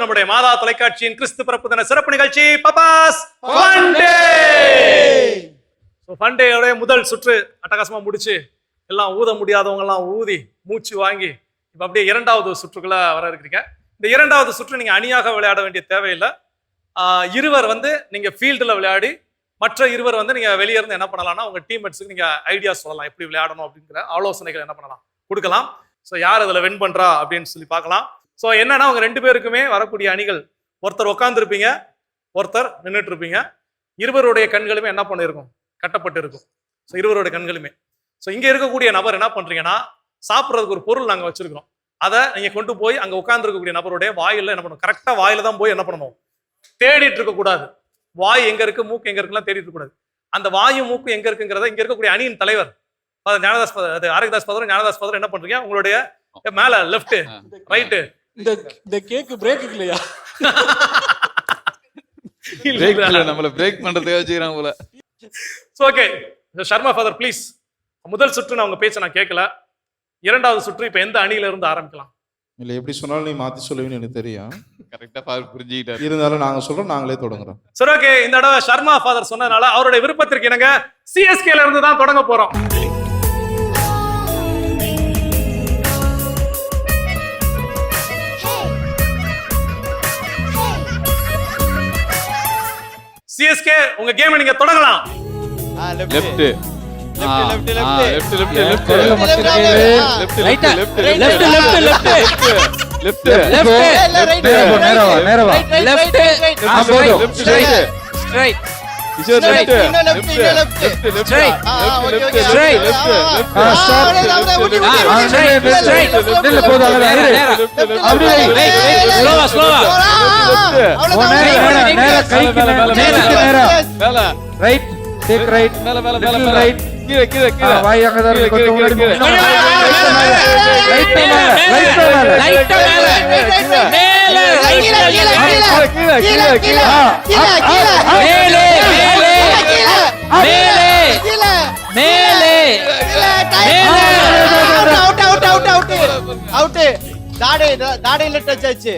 நம்முடைய மாதா தொலைக்காட்சியின் கிறிஸ்து பிறப்பு தின சிறப்பு நிகழ்ச்சி பபாஸ் ஃபன் டே. ஃபன் டேயோட முதல் சுற்று அட்டகாசமா முடிச்சு எல்லாம் ஊத முடியாதவங்க எல்லாம் ஊதி மூச்சு வாங்கி இப்ப அப்படியே இரண்டாவது சுற்றுக்குள்ள வர இருக்கிறீங்க. இந்த இரண்டாவது சுற்று நீங்க அணியாக விளையாட வேண்டிய தேவையில்லை. இருவர் நீங்க ஃபீல்டுல விளையாடி மற்ற இருவர் நீங்க வெளியே இருந்து என்ன பண்ணலாம்னா உங்க டீம்மேட்ஸுக்கு நீங்க ஐடியா சொல்லலாம், எப்படி விளையாடணும் அப்படிங்கிற ஆலோசனைகள் என்ன பண்ணலாம் கொடுக்கலாம். ஸோ யார் அதில் வின் பண்றா அப்படின்னு சொல்லி பார்க்கலாம். ஸோ என்னன்னா அவங்க ரெண்டு பேருக்குமே வரக்கூடிய அணிகள், ஒருத்தர் உட்காந்துருப்பீங்க, ஒருத்தர் நின்றுட்டு இருப்பீங்க. இருவருடைய கண்களுமே என்ன பண்ணிருக்கும், கட்டப்பட்டு இருக்கும். ஸோ இருவருடைய கண்களுமே. ஸோ இங்க இருக்கக்கூடிய நபர் என்ன பண்றீங்கன்னா, சாப்பிட்றதுக்கு ஒரு பொருள் நாங்கள் வச்சிருக்கிறோம், அதை நீங்க கொண்டு போய் அங்க உட்கார்ந்து இருக்கக்கூடிய நபருடைய வாயில என்ன பண்ணணும், கரெக்டா வாயில தான் போய் என்ன பண்ணணும், தேடிட்டு இருக்க கூடாது. வாய் எங்க இருக்கு, மூக்கு எங்க இருக்குலாம் தேடிட்டு இருக்க கூடாது. அந்த வாயும் மூக்கு எங்க இருக்குங்கிறத இங்க இருக்கக்கூடிய அணியின் தலைவர் ஞானதாஸ் ஆரோக்கியதாஸ் பதர், ஞானதாஸ் பதர் என்ன பண்றீங்க, உங்களுடைய மேல லெஃப்ட் ரைட்டு இந்த கேக் பிரேக் இல்லையா, நம்மள பிரேக் பண்றதுக்காக வச்சுக்கிறாங்க போல. Okay Sharma father please. முதல் சுற்று நான் உங்க பேச்ச நான் கேட்கல. இரண்டாவது சுற்று இப்ப எந்த அணியில இருந்து ஆரம்பிக்கலாம்? இல்ல எப்படி சொன்னாலும் நீ மாத்தி சொல்லுவீன்னு எனக்கு தெரியும். கரெக்டா ஃபாதர் புரிஞ்சுக்கிட்டாரு. இருந்தாலும் நாங்க சொல்றோம், நாங்களே தொடங்குறோம். சரி ஓகே, இந்த தடவை சர்மா ஃபாதர் சொன்னதுனால அவருடைய விருப்பத்திற்கு இணங்க சிஎஸ்கேல இருந்து தான் தொடங்க போறோம். சிஎஸ்கே உங்க கேம் நீங்க தொடங்கலாம். Left left left left left left right left left left left left left நேரவா நேரவா left left straight straight is left left straight straight இல்ல போதா அப்படியே ஸ்லோவா ஸ்லோவா நேரா கைக்கு நேரா மேல ரைட் டேக் ரைட் மேல மேல மேல மேல ரைட் கீழ கீழ கீழ வாய் அங்க தான் இருக்கு, கொஞ்சம் முன்னாடி கீழ ரைட் மேல ரைட் மேல மேல கீழ கீழ கீழ கீழ மேலே மேலே மேலே அவுட் தாடையில டச் ஆச்சு.